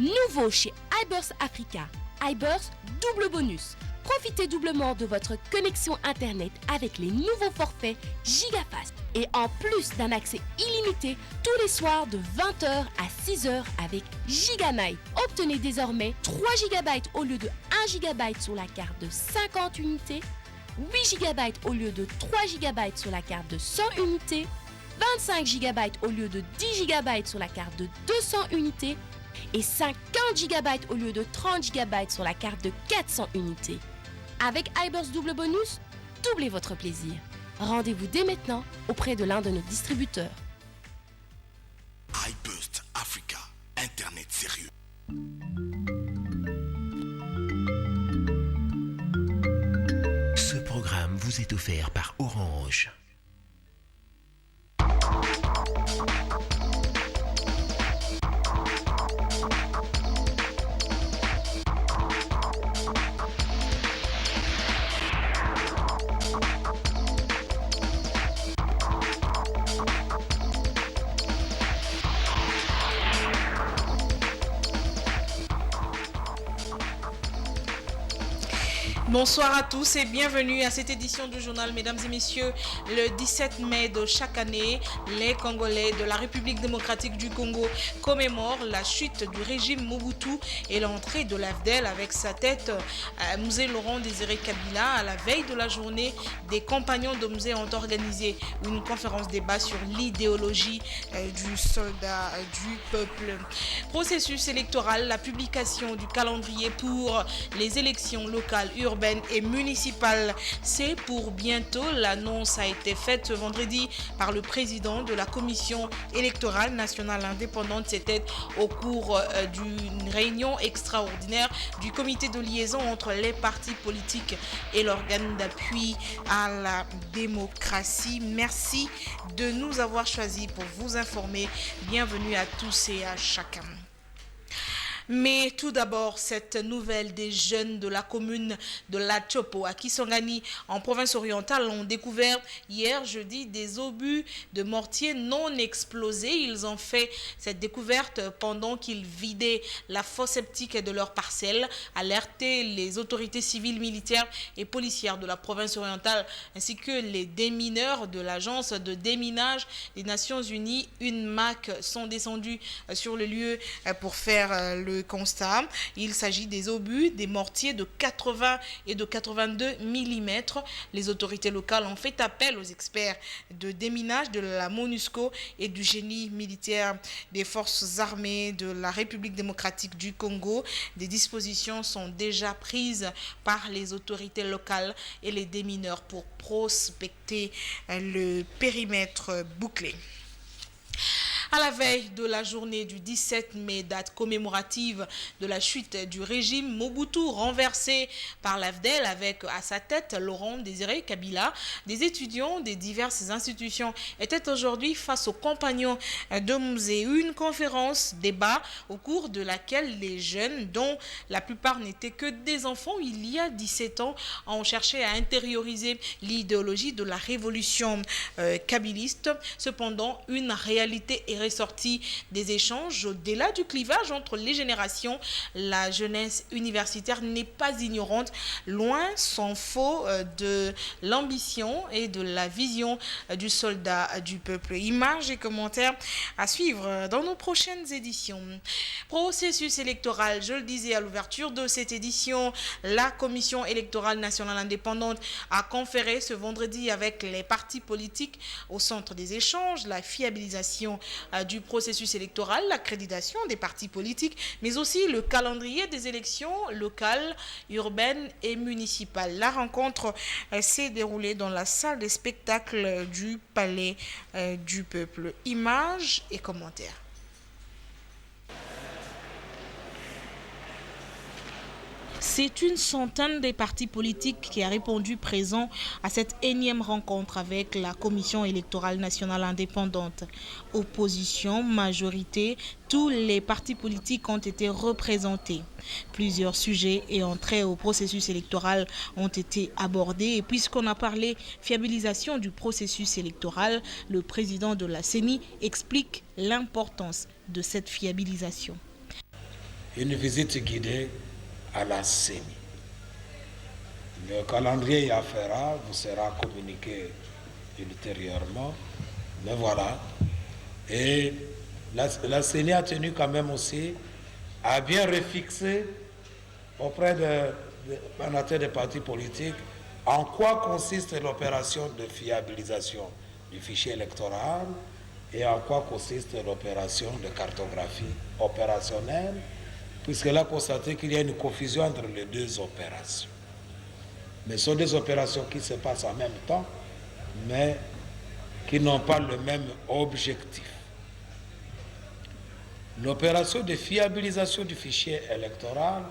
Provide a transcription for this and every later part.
Nouveau chez iBurst Africa, iBurst double bonus. Profitez doublement de votre connexion Internet avec les nouveaux forfaits GigaFast. Et en plus d'un accès illimité tous les soirs de 20h à 6h avec GigaNight. Obtenez désormais 3 GB au lieu de 1 GB sur la carte de 50 unités, 8 GB au lieu de 3 GB sur la carte de 100 unités, 25 GB au lieu de 10 GB sur la carte de 200 unités et 50 GB au lieu de 30 GB sur la carte de 400 unités. Avec iBurst double bonus, doublez votre plaisir. Rendez-vous dès maintenant auprès de l'un de nos distributeurs. iBurst Africa, Internet sérieux. Ce programme vous est offert par Orange. Bonsoir à tous et bienvenue à cette édition du journal. Mesdames et messieurs, le 17 mai de chaque année, les Congolais de la République démocratique du Congo commémorent la chute du régime Mobutu et l'entrée de l'AFDEL avec sa tête Mzee Laurent Désiré Kabila. À la veille de la journée, des compagnons de Mzee ont organisé une conférence débat sur l'idéologie du soldat du peuple. Processus électoral, la publication du calendrier pour les élections locales, urbaines et municipale. C'est pour bientôt. L'annonce a été faite ce vendredi par le président de la Commission électorale nationale indépendante. C'était au cours d'une réunion extraordinaire du comité de liaison entre les partis politiques et l'organe d'appui à la démocratie. Merci de nous avoir choisis pour vous informer. Bienvenue à tous et à chacun. Mais tout d'abord, cette nouvelle des jeunes de la commune de La Tchopo à Kisangani, en province orientale, ont découvert hier jeudi des obus de mortier non explosés. Ils ont fait cette découverte pendant qu'ils vidaient la fosse septique de leur parcelle, alerté les autorités civiles, militaires et policières de la province orientale, ainsi que les démineurs de l'agence de déminage des Nations Unies, UNMAC, sont descendus sur le lieu pour faire le constat. Il s'agit des obus, des mortiers de 80 et de 82 mm. Les autorités locales ont fait appel aux experts de déminage de la MONUSCO et du génie militaire des forces armées de la République démocratique du Congo. Des dispositions sont déjà prises par les autorités locales et les démineurs pour prospecter le périmètre bouclé. À la veille de la journée du 17 mai, date commémorative de la chute du régime Mobutu renversé par l'AFDEL avec à sa tête Laurent Désiré Kabila, des étudiants des diverses institutions étaient aujourd'hui face aux compagnons de Mzee. Une conférence débat au cours de laquelle les jeunes, dont la plupart n'étaient que des enfants il y a 17 ans, ont cherché à intérioriser l'idéologie de la révolution kabiliste. Cependant, une réalité est ressortie des échanges au-delà du clivage entre les générations. La jeunesse universitaire n'est pas ignorante, loin s'en faut de l'ambition et de la vision du soldat du peuple. Images et commentaires à suivre dans nos prochaines éditions. Processus électoral, je le disais à l'ouverture de cette édition, la Commission électorale nationale indépendante a conféré ce vendredi avec les partis politiques au centre des échanges, la fiabilisation du processus électoral, l'accréditation des partis politiques, mais aussi le calendrier des élections locales, urbaines et municipales. La rencontre s'est déroulée dans la salle des spectacles du Palais du Peuple. Images et commentaires. C'est une centaine de partis politiques qui a répondu présent à cette énième rencontre avec la Commission électorale nationale indépendante. Opposition, majorité, tous les partis politiques ont été représentés. Plusieurs sujets ayant trait au processus électoral ont été abordés. Et puisqu'on a parlé fiabilisation du processus électoral, le président de la CENI explique l'importance de cette fiabilisation. une visite guidée à la CENI. Le calendrier y afférera, vous sera communiqué ultérieurement, mais voilà. Et la CENI a tenu quand même aussi à bien refixer auprès des mandateurs des partis politiques en quoi consiste l'opération de fiabilisation du fichier électoral et en quoi consiste l'opération de cartographie opérationnelle, puisqu'elle a constaté qu'il y a une confusion entre les deux opérations. Mais ce sont des opérations qui se passent en même temps, mais qui n'ont pas le même objectif. L'opération de fiabilisation du fichier électoral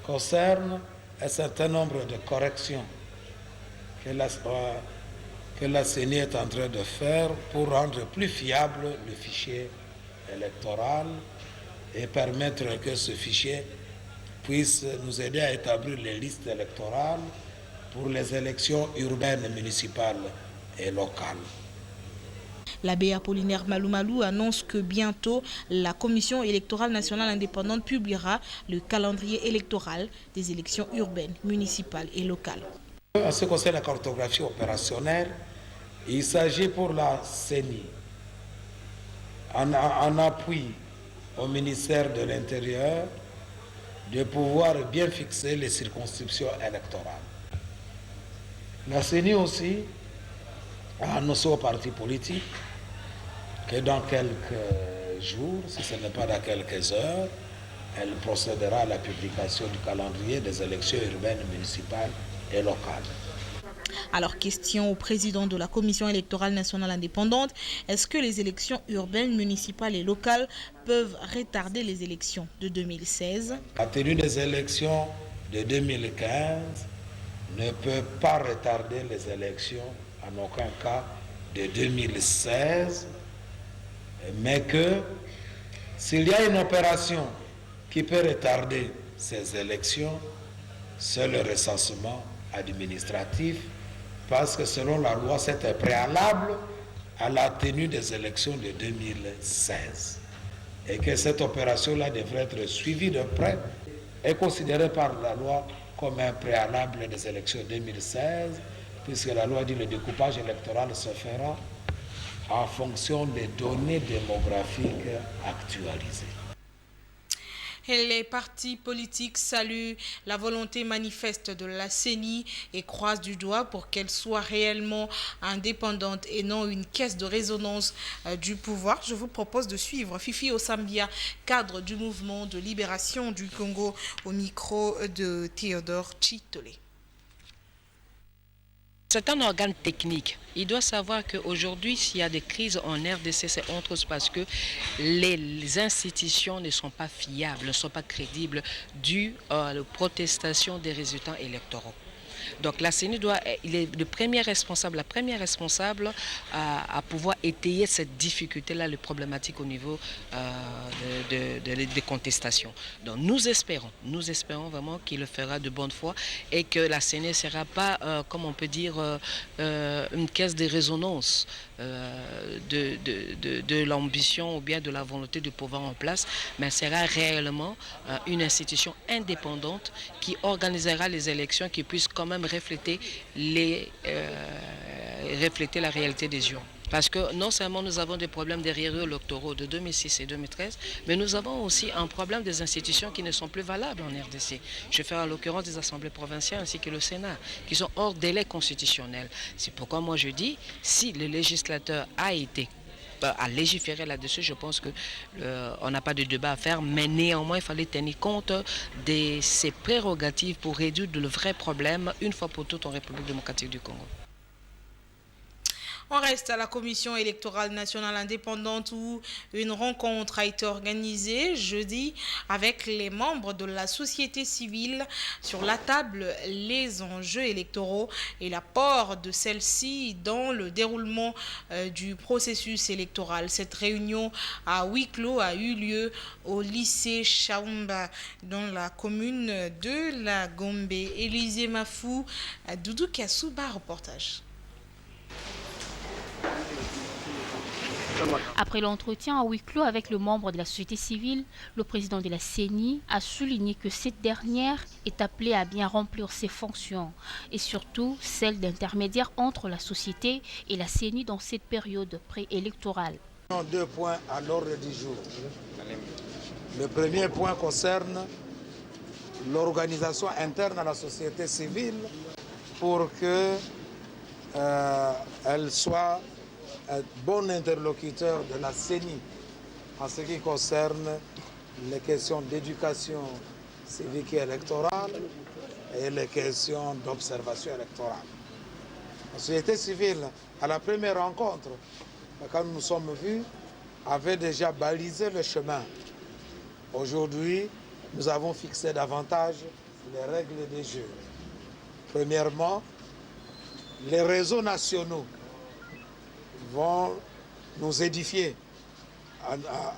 concerne un certain nombre de corrections que la CENI est en train de faire pour rendre plus fiable le fichier électoral et permettre que ce fichier puisse nous aider à établir les listes électorales pour les élections urbaines, municipales et locales. L'abbé Apollinaire Malumalou annonce que bientôt, la Commission électorale nationale indépendante publiera le calendrier électoral des élections urbaines, municipales et locales. En ce qui concerne la cartographie opérationnelle, il s'agit pour la CENI, en appui au ministère de l'Intérieur, de pouvoir bien fixer les circonscriptions électorales. La CENI aussi a annoncé aux partis politiques que dans quelques jours, si ce n'est pas dans quelques heures, elle procédera à la publication du calendrier des élections urbaines, municipales et locales. Alors, question au président de la Commission électorale nationale indépendante, est-ce que les élections urbaines, municipales et locales peuvent retarder les élections de 2016? La tenue des élections de 2015 ne peut pas retarder les élections, en aucun cas, de 2016, mais que s'il y a une opération qui peut retarder ces élections, c'est le recensement administratif, parce que selon la loi, c'était préalable à la tenue des élections de 2016. Et que cette opération-là devrait être suivie de près et considérée par la loi comme un préalable des élections 2016, puisque la loi dit que le découpage électoral se fera en fonction des données démographiques actualisées. Et les partis politiques saluent la volonté manifeste de la CENI et croisent du doigt pour qu'elle soit réellement indépendante et non une caisse de résonance du pouvoir. Je vous propose de suivre Fifi Osambia, cadre du mouvement de libération du Congo, au micro de Théodore Chitole. C'est un organe technique. Il doit savoir qu'aujourd'hui, s'il y a des crises en RDC, c'est entre autres parce que les institutions ne sont pas fiables, ne sont pas crédibles dû à la protestation des résultats électoraux. Donc la CENI il est la première responsable à pouvoir étayer cette difficulté-là, les problématiques au niveau des contestations. Donc nous espérons vraiment qu'il le fera de bonne foi et que la CENI ne sera pas, comme on peut dire, une caisse de résonance de l'ambition ou bien de la volonté de pouvoir en place, mais sera réellement une institution indépendante qui organisera les élections, qui puisse quand même refléter la réalité des urnes. Parce que non seulement nous avons des problèmes derrière eux électoraux de 2006 et 2013, mais nous avons aussi un problème des institutions qui ne sont plus valables en RDC. Je fais en l'occurrence des assemblées provinciales ainsi que le Sénat, qui sont hors délai constitutionnel. C'est pourquoi moi je dis, si le législateur a été à légiférer là-dessus, je pense qu'on n'a pas de débat à faire, mais néanmoins, il fallait tenir compte de ces prérogatives pour réduire le vrai problème une fois pour toutes en République démocratique du Congo. On reste à la Commission électorale nationale indépendante où une rencontre a été organisée jeudi avec les membres de la société civile. Sur la table, les enjeux électoraux et l'apport de celle-ci dans le déroulement du processus électoral. Cette réunion à huis clos a eu lieu au lycée Chaumba dans la commune de la Gombe. Élisée Mafou, Doudou Kassouba, reportage. Après l'entretien à huis clos avec le membre de la société civile, le président de la CENI a souligné que cette dernière est appelée à bien remplir ses fonctions et surtout celle d'intermédiaire entre la société et la CENI dans cette période préélectorale. 2 points à l'ordre du jour. Le premier point concerne l'organisation interne à la société civile pour qu'elle soit un bon interlocuteur de la CENI en ce qui concerne les questions d'éducation civique et électorale et les questions d'observation électorale. La société civile, à la première rencontre, quand nous nous sommes vus, avait déjà balisé le chemin. Aujourd'hui, nous avons fixé davantage les règles des jeux. Premièrement, les réseaux nationaux vont nous édifier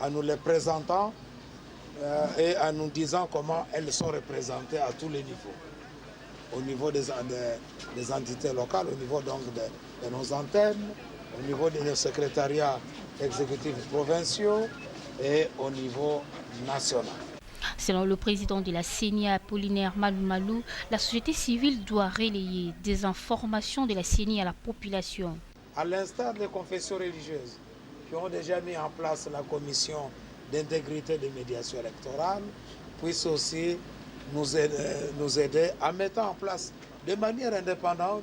en nous les présentant et en nous disant comment elles sont représentées à tous les niveaux. Au niveau des entités locales, au niveau donc de nos antennes, au niveau de nos secrétariats exécutifs provinciaux et au niveau national. Selon le président de la CENI, Apollinaire Malou, la société civile doit relayer des informations de la CENI à la population. À l'instar des confessions religieuses qui ont déjà mis en place la commission d'intégrité de médiation électorale, puissent aussi nous aider à mettre en place de manière indépendante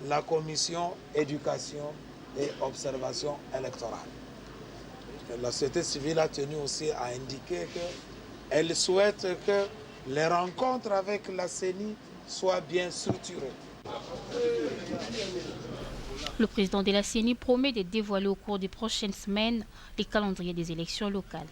la commission éducation et observation électorale. La société civile a tenu aussi à indiquer qu'elle souhaite que les rencontres avec la CENI soient bien structurées. Le président de la CENI promet de dévoiler au cours des prochaines semaines les calendriers des élections locales.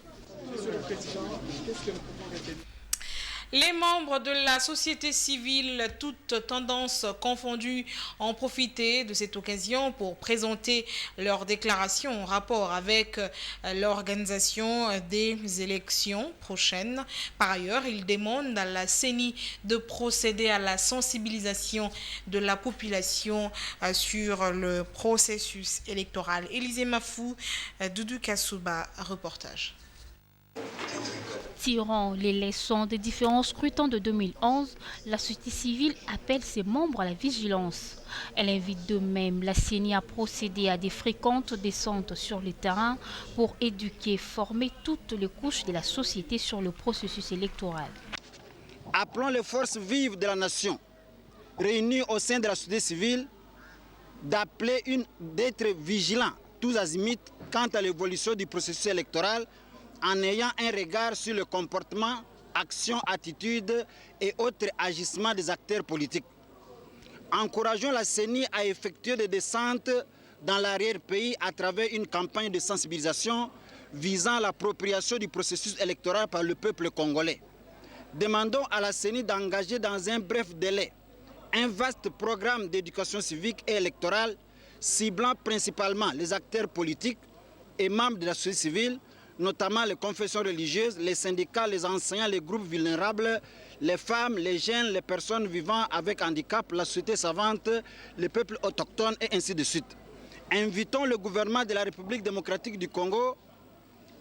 Les membres de la société civile, toutes tendances confondues, ont profité de cette occasion pour présenter leurs déclarations en rapport avec l'organisation des élections prochaines. Par ailleurs, ils demandent à la CENI de procéder à la sensibilisation de la population sur le processus électoral. Élisée Mafou, Doudou Kassouba, reportage. Tirant les leçons des différents scrutins de 2011, la société civile appelle ses membres à la vigilance. Elle invite de même la CENI à procéder à des fréquentes descentes sur le terrain pour éduquer et former toutes les couches de la société sur le processus électoral. Appelons les forces vives de la nation, réunies au sein de la société civile, d'être vigilants tous azimuts quant à l'évolution du processus électoral, en ayant un regard sur le comportement, actions, attitudes et autres agissements des acteurs politiques. Encourageons la CENI à effectuer des descentes dans l'arrière-pays à travers une campagne de sensibilisation visant l'appropriation du processus électoral par le peuple congolais. Demandons à la CENI d'engager dans un bref délai un vaste programme d'éducation civique et électorale ciblant principalement les acteurs politiques et membres de la société civile, notamment les confessions religieuses, les syndicats, les enseignants, les groupes vulnérables, les femmes, les jeunes, les personnes vivant avec handicap, la société savante, les peuples autochtones et ainsi de suite. Invitons le gouvernement de la République démocratique du Congo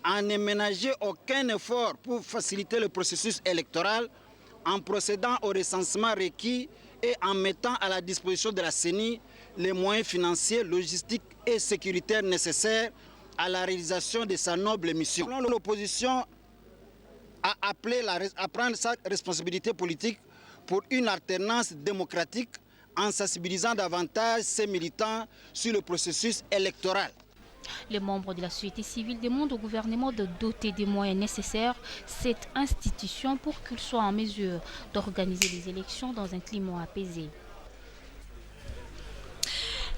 à ne ménager aucun effort pour faciliter le processus électoral en procédant au recensement requis et en mettant à la disposition de la CENI les moyens financiers, logistiques et sécuritaires nécessaires à la réalisation de sa noble mission. L'opposition a appelé à prendre sa responsabilité politique pour une alternance démocratique en sensibilisant davantage ses militants sur le processus électoral. Les membres de la société civile demandent au gouvernement de doter des moyens nécessaires cette institution pour qu'il soit en mesure d'organiser les élections dans un climat apaisé.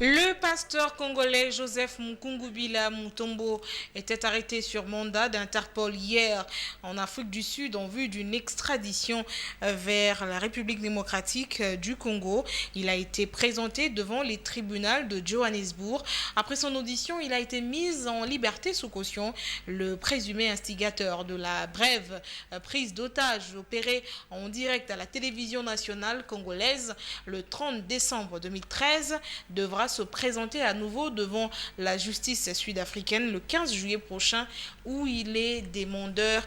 Le pasteur congolais Joseph Mukungubila Mutombo était arrêté sur mandat d'Interpol hier en Afrique du Sud en vue d'une extradition vers la République démocratique du Congo. Il a été présenté devant les tribunaux de Johannesburg. Après son audition, il a été mis en liberté sous caution. Le présumé instigateur de la brève prise d'otages opérée en direct à la télévision nationale congolaise le 30 décembre 2013 devra devra se présenter à nouveau devant la justice sud-africaine le 15 juillet prochain où il est demandeur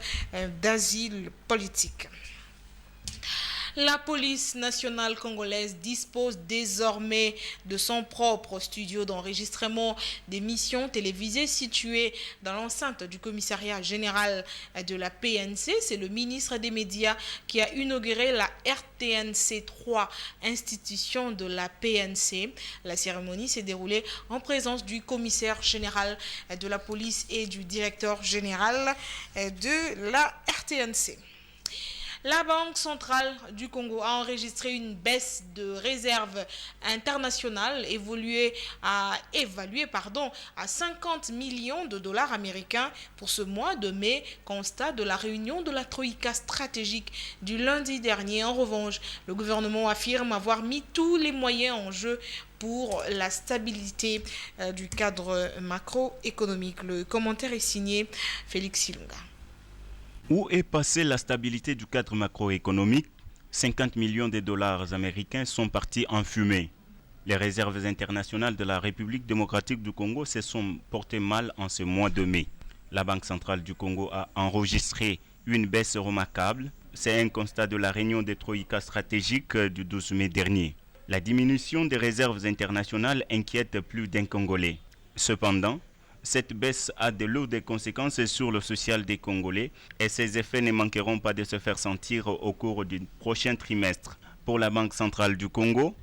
d'asile politique. La police nationale congolaise dispose désormais de son propre studio d'enregistrement d'émissions télévisées situé dans l'enceinte du commissariat général de la PNC. C'est le ministre des Médias qui a inauguré la RTNC 3, institution de la PNC. La cérémonie s'est déroulée en présence du commissaire général de la police et du directeur général de la RTNC. La Banque centrale du Congo a enregistré une baisse de réserve internationale évaluée à 50 millions de dollars américains pour ce mois de mai, constat de la réunion de la Troïka stratégique du lundi dernier. En revanche, le gouvernement affirme avoir mis tous les moyens en jeu pour la stabilité du cadre macroéconomique. Le commentaire est signé Félix Silunga. Où est passée la stabilité du cadre macroéconomique? 50 millions de dollars américains sont partis en fumée. Les réserves internationales de la République démocratique du Congo se sont portées mal en ce mois de mai. La Banque centrale du Congo a enregistré une baisse remarquable. C'est un constat de la réunion des Troïka stratégiques du 12 mai dernier. La diminution des réserves internationales inquiète plus d'un Congolais. Cependant, cette baisse a de lourdes conséquences sur le social des Congolais et ses effets ne manqueront pas de se faire sentir au cours du prochain trimestre. Pour la Banque centrale du Congo,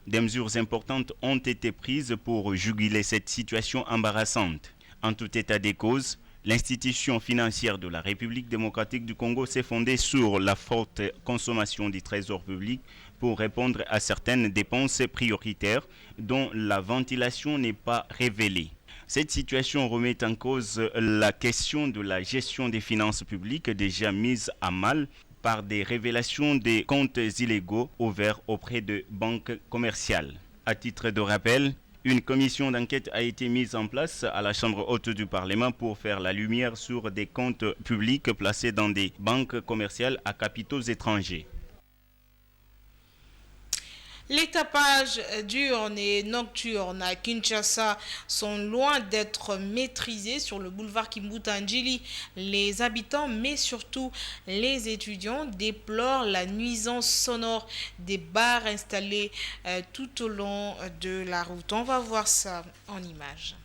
des mesures importantes ont été prises pour juguler cette situation embarrassante. En tout état des causes, l'institution financière de la République démocratique du Congo s'est fondée sur la forte consommation du trésor public pour répondre à certaines dépenses prioritaires dont la ventilation n'est pas révélée. Cette situation remet en cause la question de la gestion des finances publiques déjà mise à mal par des révélations des comptes illégaux ouverts auprès de banques commerciales. À titre de rappel, une commission d'enquête a été mise en place à la Chambre haute du Parlement pour faire la lumière sur des comptes publics placés dans des banques commerciales à capitaux étrangers. Les tapages diurnes et nocturnes à Kinshasa sont loin d'être maîtrisés sur le boulevard Kimbuta Njili. Les habitants, mais surtout les étudiants, déplorent la nuisance sonore des bars installés tout au long de la route. On va voir ça en images.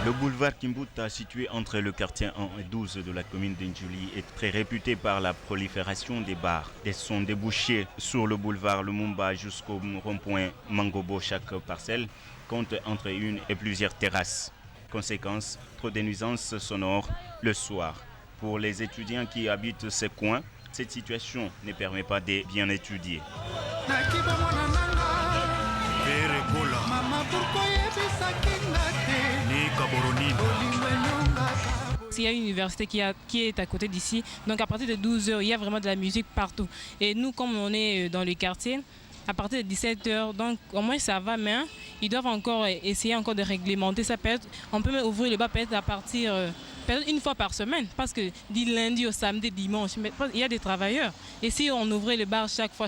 Le boulevard Kimbuta, situé entre le quartier 1 et 12 de la commune d'Injuli, est très réputé par la prolifération des bars. Des sons débouchés sur le boulevard Lumumba jusqu'au rond-point Mangobo. Chaque parcelle compte entre une et plusieurs terrasses. Conséquence, trop de nuisances sonores le soir. Pour les étudiants qui habitent ces coins, cette situation ne permet pas de bien étudier. Il y a une université qui est à côté d'ici, donc à partir de 12h, il y a vraiment de la musique partout. Et nous, comme on est dans le quartier, à partir de 17h, donc au moins ça va, mais ils doivent encore essayer de réglementer ça. On peut même ouvrir le bar peut-être à partir peut-être une fois par semaine, parce que du lundi au samedi, dimanche, il y a des travailleurs. Et si on ouvrait le bar chaque fois,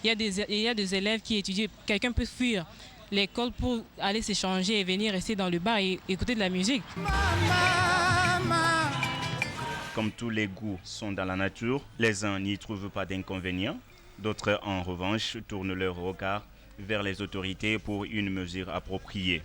il y a des élèves qui étudient, quelqu'un peut fuir l'école pour aller s'échanger et venir rester dans le bar et écouter de la musique. Comme tous les goûts sont dans la nature, les uns n'y trouvent pas d'inconvénients. D'autres, en revanche, tournent leur regard vers les autorités pour une mesure appropriée.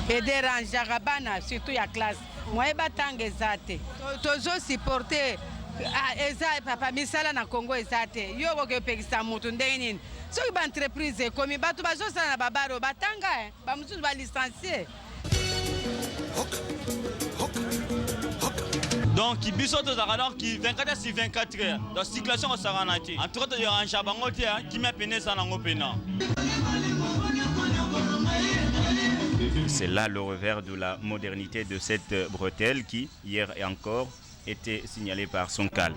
Et dérangeara bana surtout ya classe moye batanga eza te tozosupporte eza papa misala na Congo eza te yo okopekisa motu ndenge nini soki baentreprise ekomi bato bazosala na babaro batanga bamosusu balicencie. Donc biso tozalaka donc 24 sur 24 heures donc circulation osakana te en tout cas toyaranja bango te kimia pene eza nango pena. C'est là le revers de la modernité de cette bretelle qui, hier et encore, était signalée par son calme.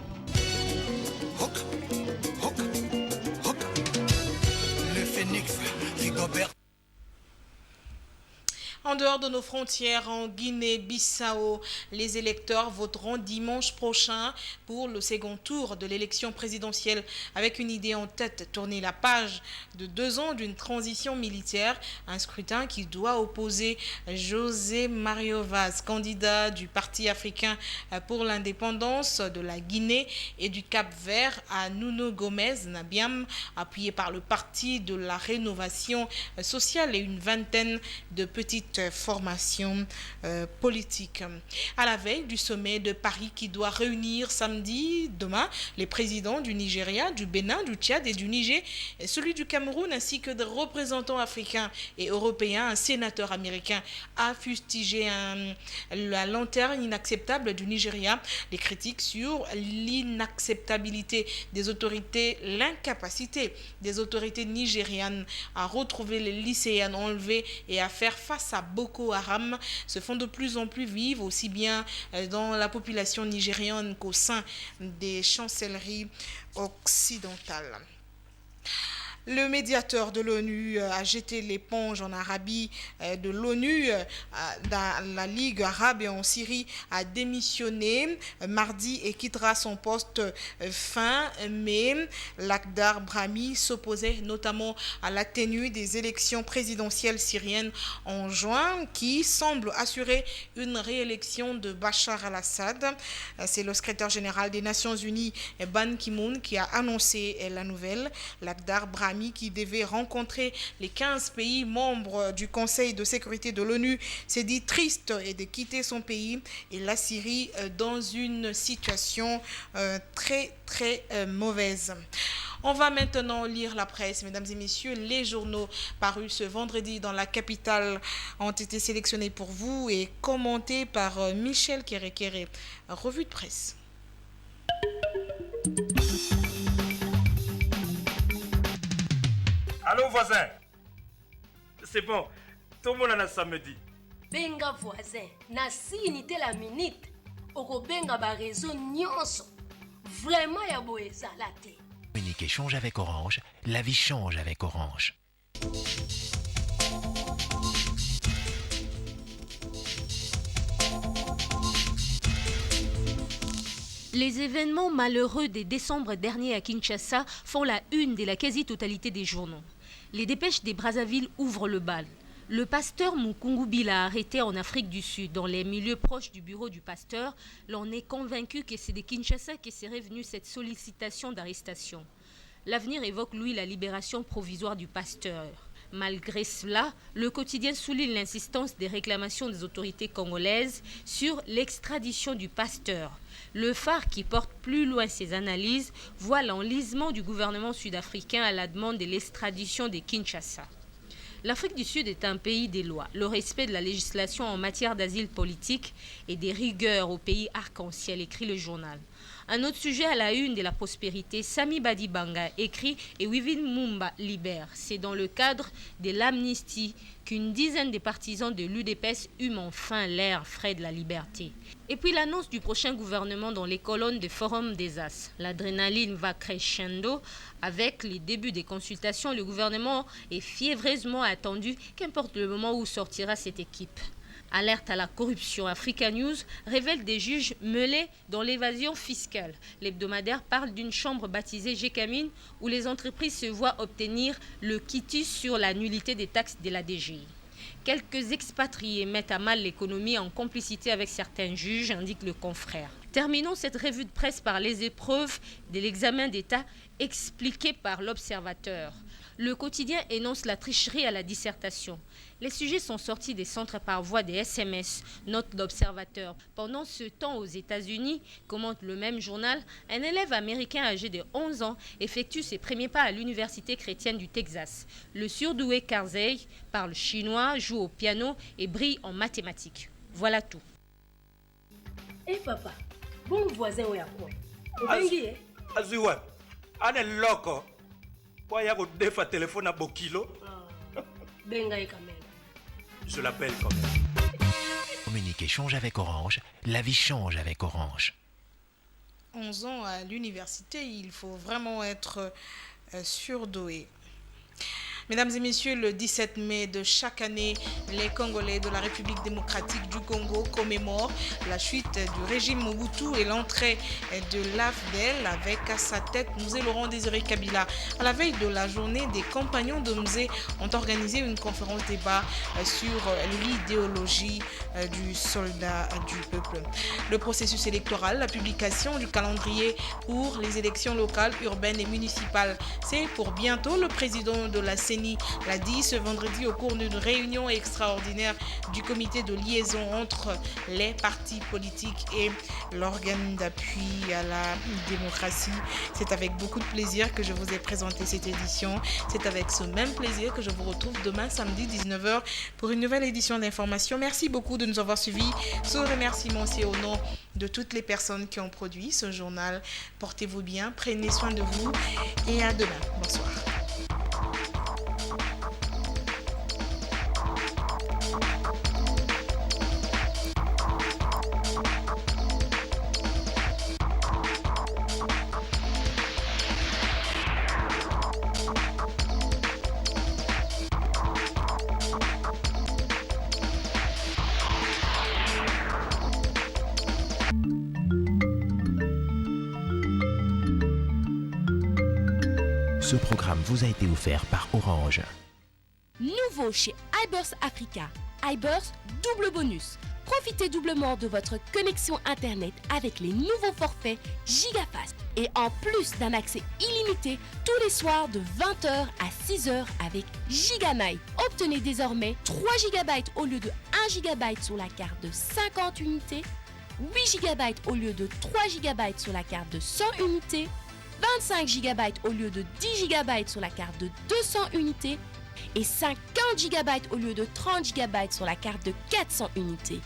En En dehors de nos frontières, en Guinée-Bissau, les électeurs voteront dimanche prochain pour le second tour de l'élection présidentielle avec une idée en tête, tourner la page de 2 ans d'une transition militaire, un scrutin qui doit opposer José Mario Vaz, candidat du Parti africain pour l'indépendance de la Guinée et du Cap-Vert, à Nuno Gomez Nabiam, appuyé par le Parti de la Rénovation sociale et une vingtaine de petites formations politiques. À la veille du sommet de Paris qui doit réunir samedi, demain, les présidents du Nigeria, du Bénin, du Tchad et du Niger, et celui du Cameroun ainsi que des représentants africains et européens, un sénateur américain a fustigé la lanterne inacceptable du Nigeria, des critiques sur l'inacceptabilité des autorités, l'incapacité des autorités nigérianes à retrouver les lycéens enlevés et à faire face à Boko Haram se font de plus en plus vives, aussi bien dans la population nigériane qu'au sein des chancelleries occidentales. Le médiateur de l'ONU a jeté l'éponge en Arabie de l'ONU dans la Ligue arabe et en Syrie, a démissionné mardi et quittera son poste fin mai. Lakhdar Brahimi s'opposait notamment à la tenue des élections présidentielles syriennes en juin qui semble assurer une réélection de Bachar al-Assad. C'est le secrétaire général des Nations Unies, Ban Ki-moon, qui a annoncé la nouvelle. Lakhdar Brahimi, qui devait rencontrer les 15 pays membres du Conseil de sécurité de l'ONU, s'est dit triste et de quitter son pays et la Syrie dans une situation très mauvaise. On va maintenant lire la presse. Mesdames et messieurs, les journaux parus ce vendredi dans la capitale ont été sélectionnés pour vous et commentés par Michel Kérékéré. Revue de presse. Allô voisin, c'est bon, tout le monde en a samedi. Benga voisin, na si unité la minute, oko benga ba réseau nyonso. Vraiment ya boé salate. Communiquer change avec Orange, la vie change avec Orange. Les événements malheureux des décembre dernier à Kinshasa font la une de la quasi-totalité des journaux. Les dépêches des Brazzaville ouvrent le bal. Le pasteur Mukungu Bila, arrêté en Afrique du Sud, dans les milieux proches du bureau du pasteur, l'on est convaincu que c'est de Kinshasa que serait venue cette sollicitation d'arrestation. L'avenir évoque, lui, la libération provisoire du pasteur. Malgré cela, le quotidien souligne l'insistance des réclamations des autorités congolaises sur l'extradition du pasteur. Le phare, qui porte plus loin ses analyses, voit l'enlisement du gouvernement sud-africain à la demande de l'extradition de Kinshasa. L'Afrique du Sud est un pays des lois. Le respect de la législation en matière d'asile politique et des rigueurs au pays arc-en-ciel, écrit le journal. Un autre sujet à la une de la prospérité, Sami Badibanga écrit et Wivin Mumba libère. C'est dans le cadre de l'amnistie qu'une dizaine de partisans de l'UDPS hument enfin l'air frais de la liberté. Et puis l'annonce du prochain gouvernement dans les colonnes du Forum des As. L'adrénaline va crescendo. Avec les débuts des consultations, le gouvernement est fiévreusement attendu, qu'importe le moment où sortira cette équipe. Alerte à la corruption, Africa News révèle des juges mêlés dans l'évasion fiscale. L'hebdomadaire parle d'une chambre baptisée GECAMINE où les entreprises se voient obtenir le quitus sur la nullité des taxes de la DGI. Quelques expatriés mettent à mal l'économie en complicité avec certains juges, indique le confrère. Terminons cette revue de presse par les épreuves de l'examen d'État expliquées par l'Observateur. Le quotidien énonce la tricherie à la dissertation. Les sujets sont sortis des centres par voie des SMS, note l'Observateur. Pendant ce temps aux États-Unis, commente le même journal, un élève américain âgé de 11 ans effectue ses premiers pas à l'Université chrétienne du Texas. Le surdoué Karzai parle chinois, joue au piano et brille en mathématiques. Voilà tout. Eh papa, bon voisin ou y'a quoi? Obengi eh? Aziwa, ane loko. Kwa yako defa téléphone à Bokilo. Benga quand même. Je l'appelle quand même. Communiquer change avec Orange, la vie change avec Orange. 11 ans à l'université, il faut vraiment être surdoué. Mesdames et messieurs, le 17 mai de chaque année, les Congolais de la République démocratique du Congo commémorent la chute du régime Mobutu et l'entrée de l'AFDEL avec à sa tête Mzee Laurent Désiré Kabila. À la veille de la journée, des compagnons de Mzee ont organisé une conférence débat sur l'idéologie du soldat du peuple. Le processus électoral, la publication du calendrier pour les élections locales, urbaines et municipales, c'est pour bientôt. Le président de la CENI l'a dit ce vendredi au cours d'une réunion extraordinaire du comité de liaison entre les partis politiques et l'organe d'appui à la démocratie. C'est avec beaucoup de plaisir que je vous ai présenté cette édition. C'est avec ce même plaisir que je vous retrouve demain samedi 19h pour une nouvelle édition d'information. Merci beaucoup de nous avoir suivis. Ce remerciement, c'est au nom de toutes les personnes qui ont produit ce journal. Portez-vous bien, prenez soin de vous et à demain. Bonsoir. Ce programme vous a été offert par Orange. Nouveau chez iBurst Africa, iBurst double bonus. Profitez doublement de votre connexion Internet avec les nouveaux forfaits GigaFast. Et en plus d'un accès illimité tous les soirs de 20h à 6h avec GigaNight. Obtenez désormais 3 GB au lieu de 1 GB sur la carte de 50 unités, 8 GB au lieu de 3 GB sur la carte de 100 unités, 25 GB au lieu de 10 GB sur la carte de 200 unités et 50 GB au lieu de 30 GB sur la carte de 400 unités.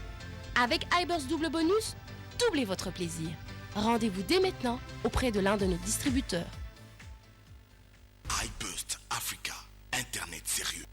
Avec iBurst double bonus, doublez votre plaisir. Rendez-vous dès maintenant auprès de l'un de nos distributeurs. iBurst Africa, Internet sérieux.